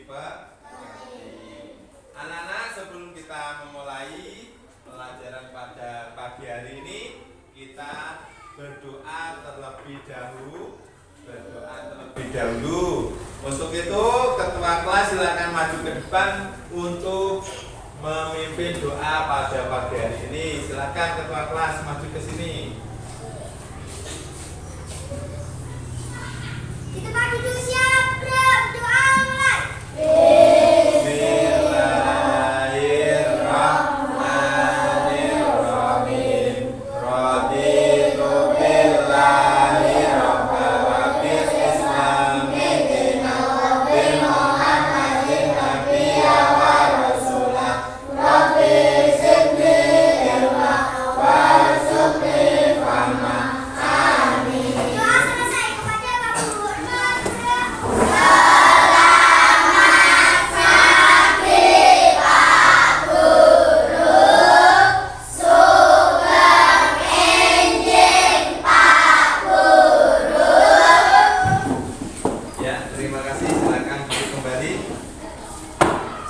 diperingati. Anak-anak, sebelum kita memulai pelajaran pada pagi hari ini, kita berdoa terlebih dahulu. Untuk itu, ketua kelas silakan maju ke depan untuk memimpin doa pada pagi hari ini. Silakan ketua kelas maju ke sini. Kita maju dulu, siap, berdoa mulai. Bismillahirrahmanirrahim. Raditu billahi rabbal rabbil islami dinan bil muhammadin nabiyya wa rasulah. Rabbi zidni ilma warzuqni fahma. Amin. Doa selesai kepada Pak Guru. Ya, terima kasih. Silakan duduk kembali.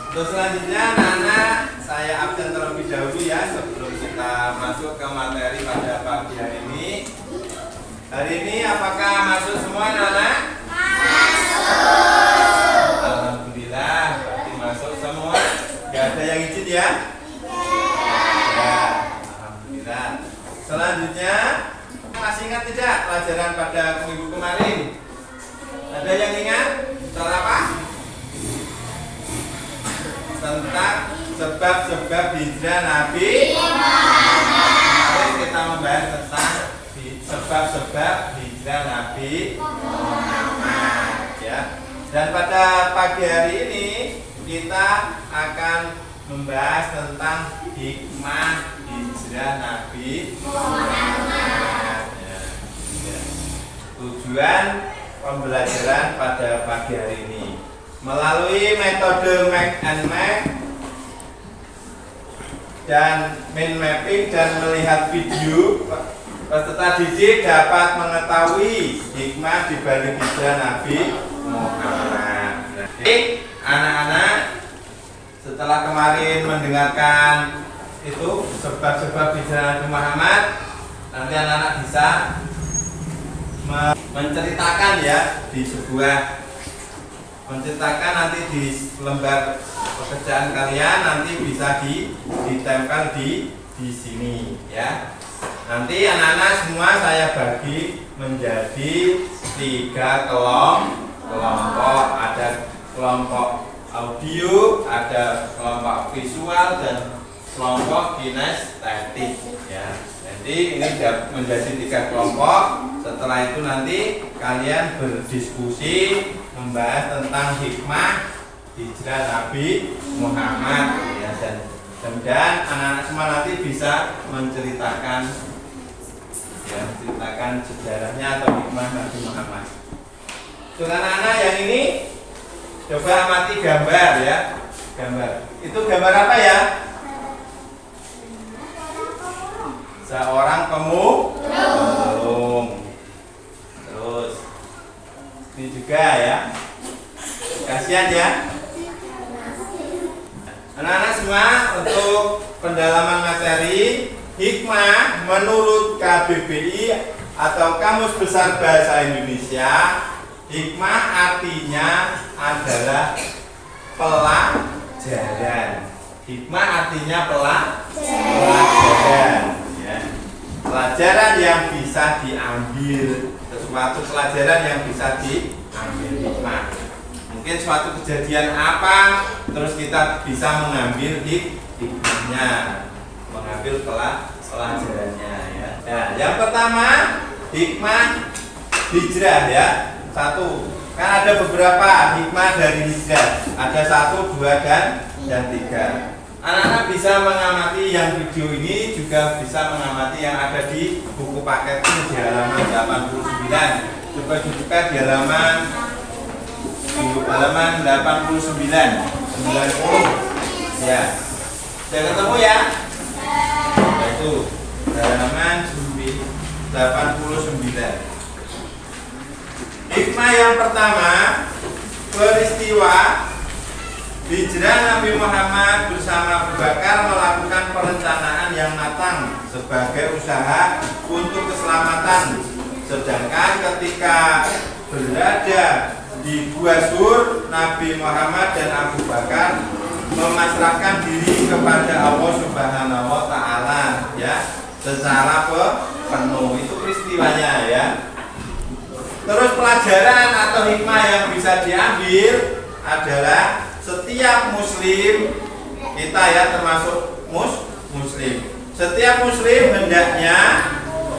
Untuk selanjutnya, anak-anak, saya absen terlebih dahulu ya sebelum kita masuk ke materi pada pagi hari ini. Hari ini apakah masuk semua anak-anak? Alhamdulillah, berarti masuk semua. Gak ada yang izin ya? Ya, alhamdulillah. Selanjutnya, masih ingat tidak pelajaran pada minggu kemarin? Ada yang ingat? Soal apa? Tentang sebab-sebab hijrah Nabi Muhammad. Kita membahas tentang sebab-sebab hijrah Nabi Muhammad ya. Dan pada pagi hari ini kita akan membahas tentang hikmah hijrah Nabi Muhammad ya. Tujuan pembelajaran pada pagi hari ini melalui metode make and make dan mind mapping dan melihat video, peserta didik dapat mengetahui hikmah di balik hijrah Nabi Muhammad. Jadi anak-anak, setelah kemarin mendengarkan itu sebab-sebab hijrah Nabi Muhammad, nanti anak-anak bisa menceritakan ya di sebuah menceritakan nanti di lembar pekerjaan kalian nanti bisa ditempel di sini ya. Nanti anak-anak semua saya bagi menjadi 3 kelompok. Ada kelompok audio, ada kelompok visual dan kelompok kinestetik ya. Jadi ini menjadi 3 kelompok. Setelah itu nanti kalian berdiskusi membahas tentang hikmah hijrah Nabi Muhammad ya, dan anak-anak semua nanti bisa menceritakan sejarahnya atau hikmah Nabi Muhammad. Untuk anak-anak yang ini coba amati gambar ya. Gambar. Itu gambar apa ya? Seorang pemulung. Terus ini juga ya. Kasihan ya. Anak-anak semua, untuk pendalaman materi hikmah menurut KBBI atau Kamus Besar Bahasa Indonesia, hikmah artinya adalah pelajaran. Hikmah artinya pelajaran ya. Pelajaran yang bisa diambil, sesuatu pelajaran yang bisa diambil hikmah. Mungkin suatu kejadian apa, terus kita bisa mengambil hikmahnya, mengambil pelajarannya ya. Nah, yang pertama hikmah hijrah ya. 1. Kan ada beberapa hikmah dari hijrah. Ada 1, 2 dan 3. Anak-anak bisa mengamati yang video ini, juga bisa mengamati yang ada di buku paket ini di halaman 89. Coba dibuka di halaman 89, 90 ya. Sudah ketemu ya? Nah, itu halaman 89. Hikmah yang pertama, peristiwa Hijrah Nabi Muhammad bersama Abu Bakar melakukan perencanaan yang matang sebagai usaha untuk keselamatan. Sedangkan ketika berada di Gua Sur, Nabi Muhammad dan Abu Bakar memasrahkan diri kepada Allah Subhanahu wa taala ya, secara penuh. Itu peristiwanya ya. Terus pelajaran atau hikmah yang bisa diambil adalah setiap muslim, kita ya termasuk muslim, setiap muslim hendaknya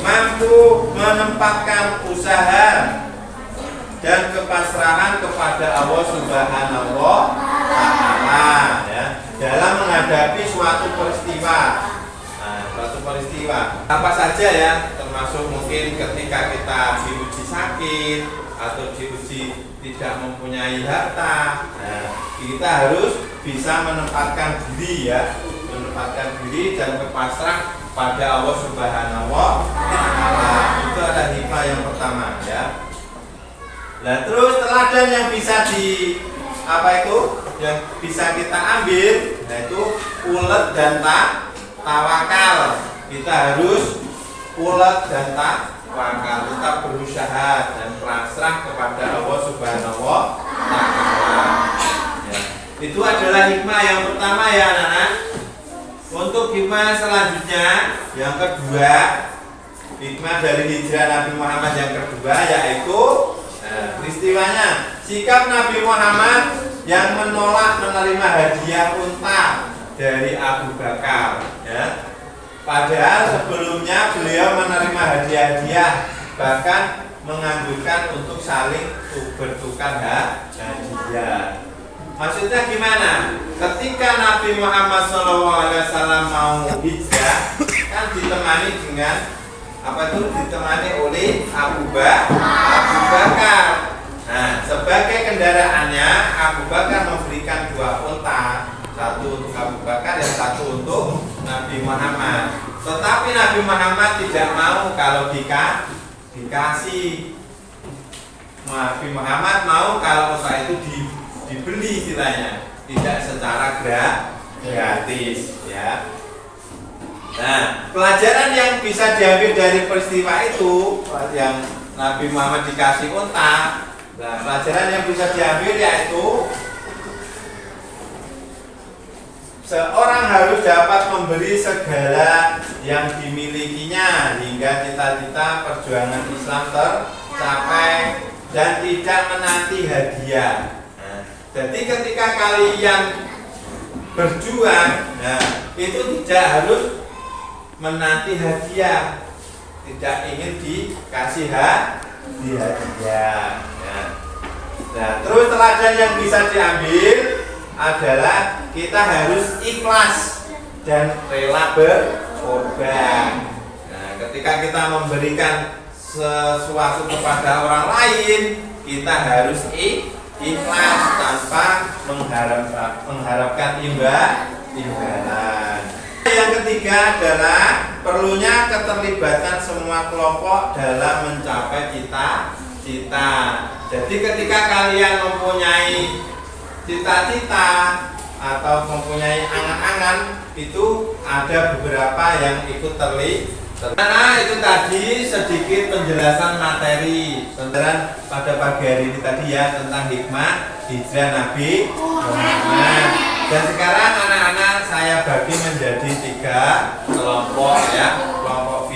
mampu menempatkan usaha dan kepasrahan kepada Allah Subhanahu wa taala ya, dalam menghadapi suatu peristiwa. Nah, suatu peristiwa apa saja ya, termasuk mungkin ketika kita diuji sakit atau diuji tidak mempunyai harta. Nah, kita harus bisa menempatkan diri ya, menempatkan diri dan berpasrah pada Allah Subhanahu wa taala. Itu ada hikmah yang pertama ya. Nah, terus teladan yang bisa yang bisa kita ambil, yaitu ulet dan tawakal. Kita harus ulet dan tawakal, tetap berusaha dan pasrah kepada Allah Subhanahu wa taala. Ya. Itu adalah hikmah yang pertama ya anak-anak. Untuk hikmah selanjutnya yang kedua, hikmah dari hijrah Nabi Muhammad yang kedua yaitu peristiwanya sikap Nabi Muhammad yang menolak menerima hadiah unta dari Abu Bakar ya. Padahal sebelumnya beliau menerima hadiah-hadiah, bahkan menganjurkan untuk saling bertukar hadiah. Maksudnya gimana? Ketika Nabi Muhammad SAW mau hijrah, kan ditemani dengan ditemani oleh Abu Bakar. Nah, sebagai kendaraannya Abu Bakar memberikan 2 unta, satu untuk Abu Bakar dan satu untuk Nabi Muhammad. Tetapi Nabi Muhammad tidak mau kalau dikasih. Nabi Muhammad mau kalau unta itu dibeli istilahnya, tidak secara gratis ya. Nah, pelajaran yang bisa diambil dari peristiwa itu yang Nabi Muhammad dikasih unta. Nah, pelajaran yang bisa diambil yaitu seorang harus dapat memberi segala yang dimilikinya hingga cita-cita perjuangan Islam tercapai dan tidak menanti hadiah. Nah, jadi ketika kalian berjuang, itu tidak harus menanti hadiah, tidak ingin dikasih hadiah. Nah, terus teladan yang bisa diambil adalah kita harus ikhlas dan rela berkorban. Nah, ketika kita memberikan sesuatu kepada orang lain, kita harus ikhlas tanpa mengharapkan imbalan. Yang ketiga adalah perlunya keterlibatan semua kelompok dalam mencapai cita-cita. Jadi ketika kalian mempunyai cita-cita atau mempunyai angan-angan, itu ada beberapa yang ikut terlibat. Karena itu tadi sedikit penjelasan materi pada pagi hari ini tadi ya, tentang hikmah hijrah Nabi Muhammad. Dan sekarang anak-anak saya bagi menjadi 3 kelompok ya, kelompok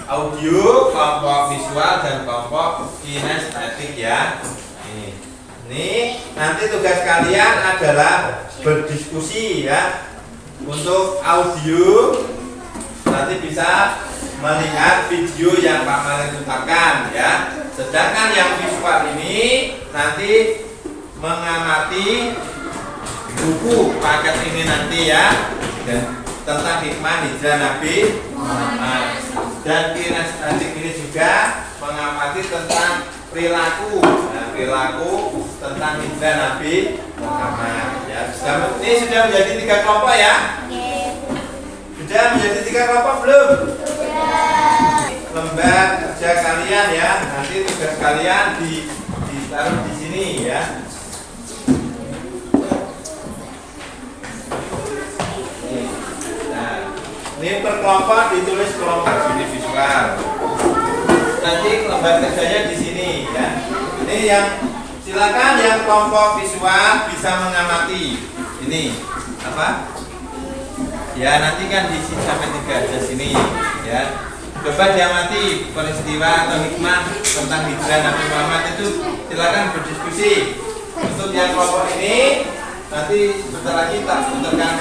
audio, kelompok visual, dan kelompok kinestetik ya. Ini nanti tugas kalian adalah berdiskusi ya. Untuk audio nanti bisa melihat video yang Pak Malik putarkan ya. Sedangkan yang visual ini nanti mengamati buku paket ini nanti ya, dan tentang hikmah hijrah Nabi Muhammad. Dan kinestetik ini juga mengamati tentang perilaku, perilaku tentang hijrah Nabi Muhammad ya. Ini sudah menjadi 3 kelompok ya. Sudah menjadi 3 kelompok belum? Lembar kerja kalian ya, nanti tugas kalian ditaruh di sini ya. Ini per kelompok ditulis kelompok sini visual. Nanti lembar kerjanya di sini ya. Ini yang silakan yang kelompok visual bisa mengamati. Ini apa? Ya nanti kan di sini sampai 3 aja sini ya. Coba diamati peristiwa atau hikmah tentang hijrah Nabi Muhammad itu, silakan berdiskusi. Untuk yang kelompok ini nanti sebentar lagi tak putarkan.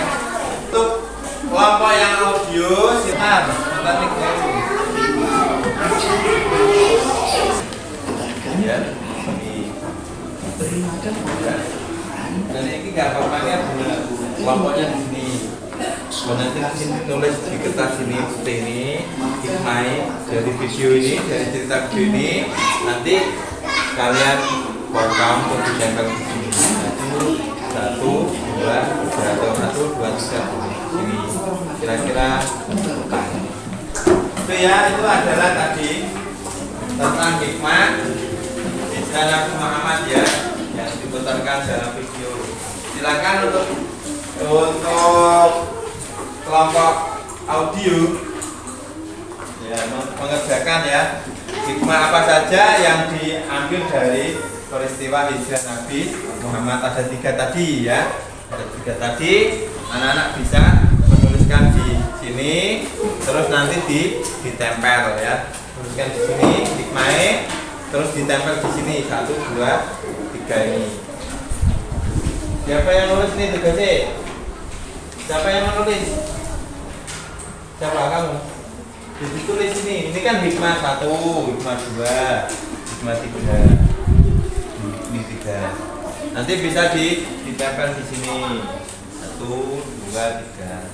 Untuk kelompok yang audio silakan putar mic dulu. Ya, ini. Dan ini nggak apa-apanya benar. Kelompoknya di sini. Nanti sini nulis di kertas ini seperti ini, hikmah dari video ini, dari cerita video ini, nanti kalian potong untuk ditempel di sini. 1, 2, 3 ini kira-kira itu ya. Itu adalah tadi tentang hikmah hijrah Nabi Muhammad ya, yang diputarkan dalam video. Silakan untuk kelompok audio ya mengerjakan ya hikmah apa saja yang diambil dari peristiwa hijrah Nabi Muhammad. Ada 3 tadi ya, ada 3 tadi. Anak-anak bisa menuliskan di sini, terus nanti ditempel ya. Tuliskan di sini hikmahnya, terus ditempel di sini 1, 2, 3 ini. Siapa yang nulis ini tugasnya? Siapa yang menulis? Siapa kamu? Ditulis ini kan hikmah 1, hikmah 2, hikmah 3. Ini 3. Nanti bisa ditempel di sini. 1, 2, 3.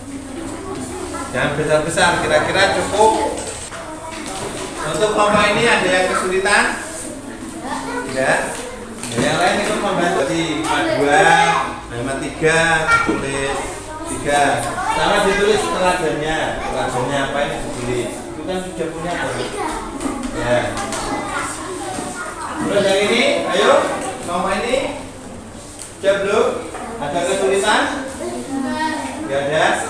Jangan besar-besar, kira-kira cukup. Untuk kelompok ini ada yang kesulitan? Tidak. Yang lain itu membantu di hikmah 2, hikmah 3, tulis 3. Sama ditulis teladannya apa ini ditulis. Itu kan sudah punya ya. Terus yang ini, ayo kelompok ini. Siap belum? Ada kesulitan? Tidak ada.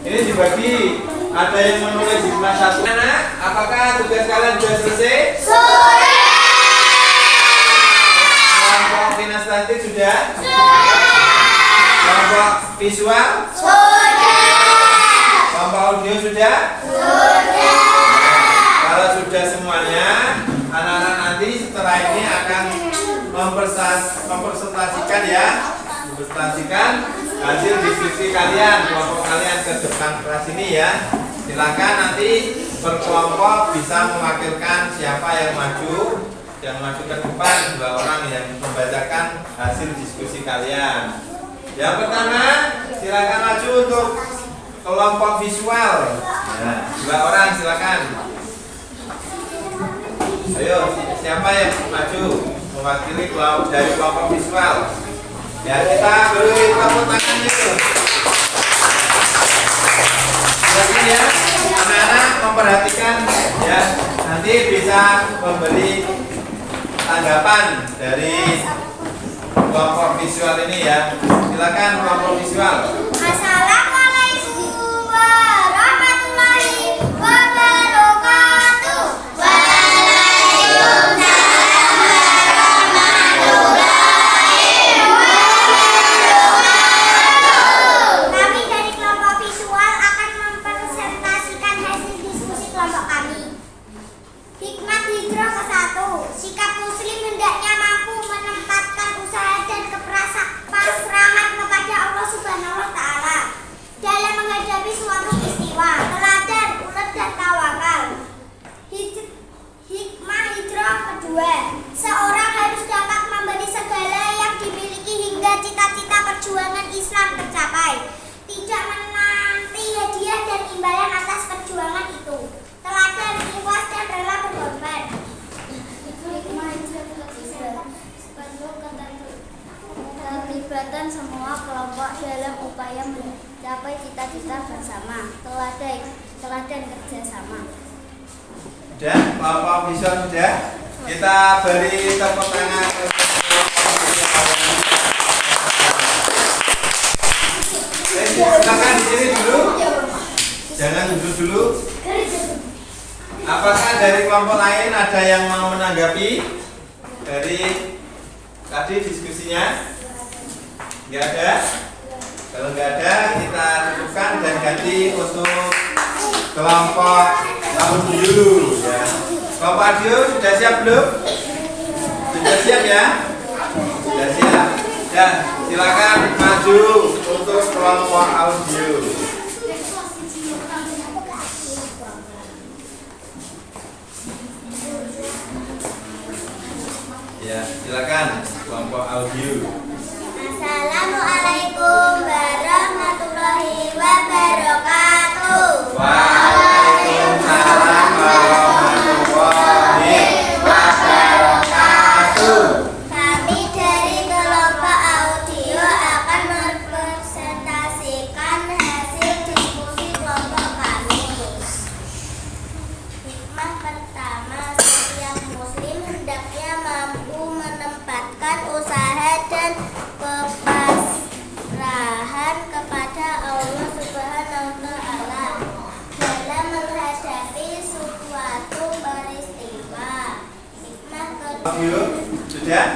Ini dibagi. Ada yang menulis hikmah 1. Anak, apakah tugas kalian sudah selesai? Sudah. Kelompok kinestetik sudah? Kelompok visual? Kelompok audio sudah? Kalau sudah semuanya, anak-anak nanti setelah ini akan mempresentasikan ya, mempresentasikan hasil diskusi kalian, kelompok kalian ke depan kelas ini ya. Silakan nanti berkelompok bisa mewakilkan siapa yang maju ke depan, 2 orang yang membacakan hasil diskusi kalian. Yang pertama, silakan maju untuk kelompok visual. Nah, 2 orang silakan. Ayo, siapa yang maju mewakili dari kelompok visual? Ya, kita beri tepuk tangan itu. Silakan ya, anak-anak memperhatikan ya. Nanti bisa memberi tanggapan dari kelompok visual ini ya. Silakan kelompok visual. Assalamualaikum warahmatullahi wabarakatuh. Waalaikumsalam warahmatullahi wabarakatuh. Kami dari kelompok visual akan mempresentasikan hasil diskusi kelompok kami. Hikmah hijrah ke-1. Sikap muslim hendaknya mampu menempatkan usaha dan pasrahan kepada Allah Subhanahu wa Ta'ala dalam menghadapi suatu peristiwa. Teladan, ulet dan tawakal. Hikmah hijrah kedua. Seorang harus dapat memberi segala yang dimiliki hingga cita-cita perjuangan Islam tercapai, tidak menanti hadiah dan imbalan atas perjuangan itu. Teladan, ikhlas dan rela berkorban. Hikmah hijrah ketiga. Keterlibatan semua kelompok dalam upaya mencapai cita-cita bersama. Teladan kerjasama. Sudah, kelompok visual sudah. Kita beri tepuk tangan. Silakan di sini dulu. dari kelompok lain ada yang mau menanggapi dari tadi diskusinya? Nggak ada? Kalau nggak ada, kita cukupkan dan ganti untuk kelompok audio ya. Kelompok audio sudah siap belum? Sudah siap ya? Sudah siap. Ya, silakan maju untuk kelompok audio. Ya, silakan kelompok audio. Assalamualaikum warahmatullahi wabarakatuh. Waalaikumsalam warahmatullahi wabarakatuh. Kami dari kelompok audio akan merepresentasikan hasil diskusi kelompok kami. Hikmah pertama, setiap muslim hendaknya mampu menempatkan usaha dan kepasrahan kepada Allah Subhanahu wa Ta'ala dalam menghadapi suatu peristiwa. Hikmah kedua. Audio sudah?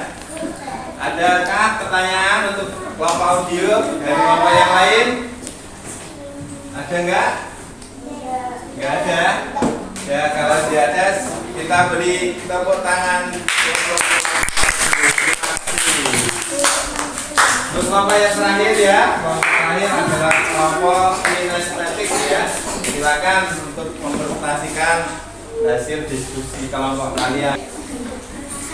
Adakah pertanyaan untuk kelompok audio dari kelompok yang lain? Ada enggak? Enggak ada. Ya, kalau tidak ada, kita beri tepuk tangan untuk kelompok yang terakhir ya. Kelompok terakhir adalah kelompok kinestetik ya. Silakan untuk mempresentasikan hasil diskusi kelompok kalian.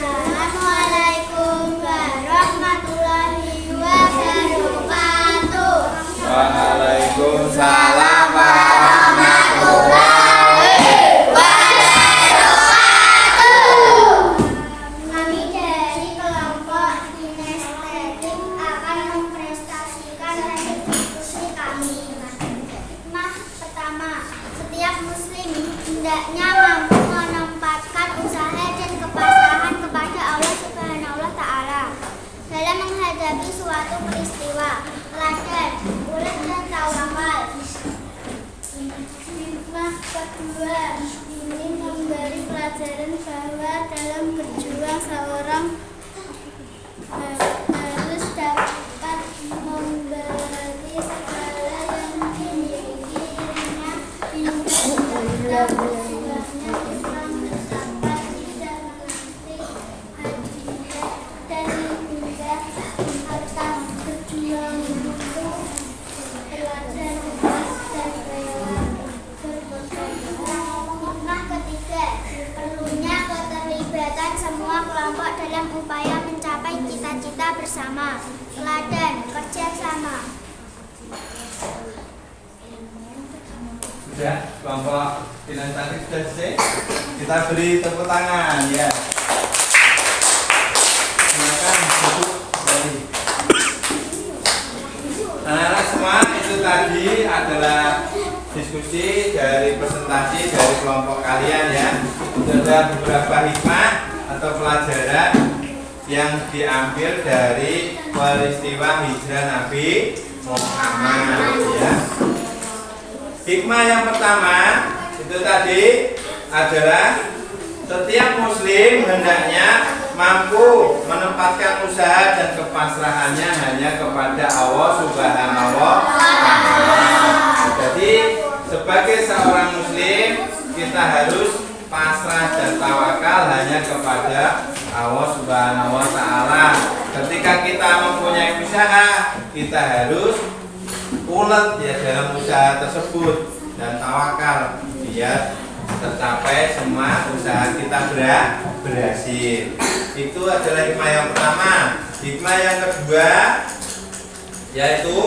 Assalamualaikum warahmatullahi wabarakatuh. Waalaikumsalam warahmatullahi wabarakatuh. Kami dari kelompok kinestetik akan mempresentasikan hasil diskusi kami. Hikmah pertama, setiap muslim hendaknya mampu menempatkan usaha dan kepasrahan kepada Allah Subhanahu wa Ta'ala dalam menghadapi suatu peristiwa. Teladan, ulet dan tawakal. Hikmah kedua, ini memberi pelajaran bahwa dalam berjuang seorang harus dapat memberi segala yang dimiliki dirinya hingga berjuangnya Islam sampai tidak menanti hadiah dan hingga harta berjuang untuk pelajar dan rela berkorban. Hikmah ketiga, perlunya keterlibatan semua kelompok dalam upaya mencapai cita-cita bersama. Teladan, kerja sama. Sudah, kelompok kinestetik sudah selesai. Kita beri tepuk tangan ya. Silakan duduk kembali. Anak-anak semua, itu tadi adalah diskusi dari presentasi dari kelompok kalian ya. Ada beberapa hikmah atau pelajaran yang diambil dari peristiwa hijrah Nabi Muhammad ya. Hikmah yang pertama itu tadi adalah setiap muslim hendaknya mampu menempatkan usaha dan kepasrahannya hanya kepada Allah Subhanahu wa Ta'ala. Jadi sebagai seorang muslim kita harus pasrah dan tawakal hanya kepada Allah Subhanahu wa Ta'ala. Ketika kita mempunyai usaha, kita harus ulet ya dalam usaha tersebut dan tawakal biar tercapai semua usaha kita berhasil. Itu adalah hikmah yang pertama. Hikmah yang kedua yaitu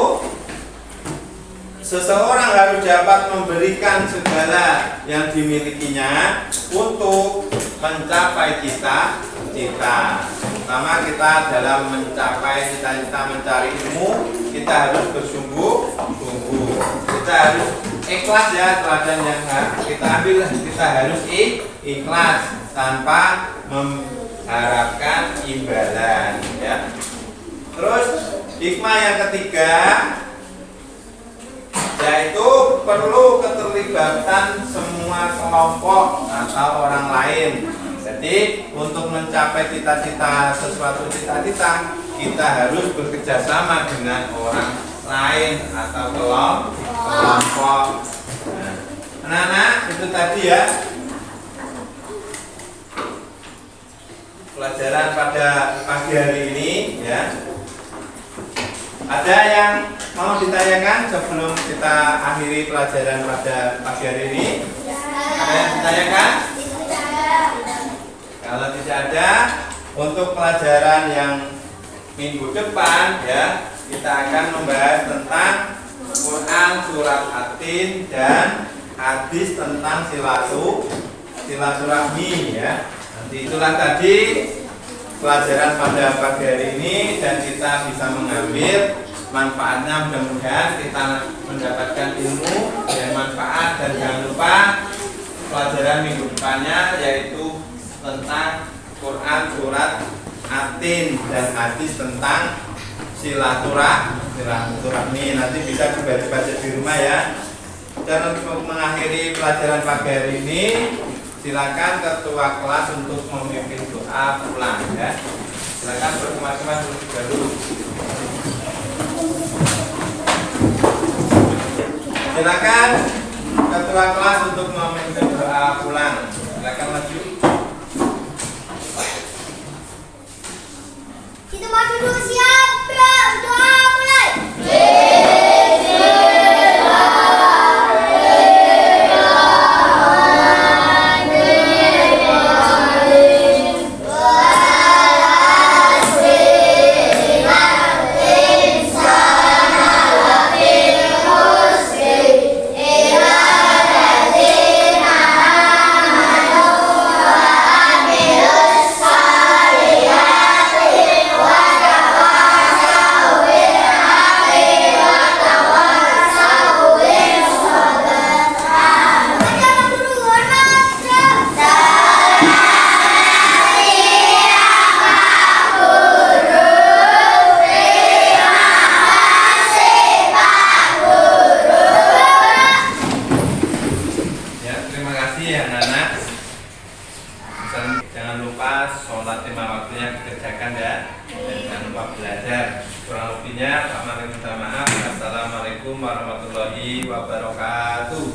seseorang harus dapat memberikan segala yang dimilikinya untuk mencapai cita-cita. Pertama, kita dalam mencapai cita-cita mencari ilmu, kita harus bersungguh-sungguh. Kita harus ikhlas ya, teladan yang kita ambil, kita harus ikhlas tanpa mengharapkan imbalan ya. Terus hikmah yang ketiga, yaitu perlu keterlibatan semua kelompok atau orang lain. Jadi untuk mencapai cita-cita sesuatu cita-cita, kita harus bekerja sama dengan orang lain atau kelompok. Nah, anak-anak, itu tadi ya pelajaran pada pagi hari ini ya. Ada yang mau ditanyakan sebelum kita akhiri pelajaran pada pagi hari ini? Ada yang ditanyakan? Kalau tidak ada, untuk pelajaran yang minggu depan ya, kita akan membahas tentang Quran surat At-Tin dan hadis tentang silaturahmi ya. Nanti itulah tadi pelajaran pada pagi hari ini, dan kita bisa mengambil manfaatnya. Mudah-mudahan kita mendapatkan ilmu dan manfaat, dan jangan lupa pelajaran minggu depannya yaitu tentang Quran surat At-Tin dan hadis tentang silaturahmi. Nanti bisa dibaca di rumah ya. Dan untuk mengakhiri pelajaran pagi hari ini, silakan ketua kelas untuk memimpin doa pulang ya. Silakan berkemas-kemas dulu. Silakan ketua kelas untuk memimpin doa pulang. Silakan maju. Kita maju dulu, siap, doa mulai. Jangan lupa sholat 5 waktunya dikerjakan ya, dan jangan lupa belajar. Kurang lebihnya, Pak Mari minta maaf. Assalamualaikum warahmatullahi wabarakatuh.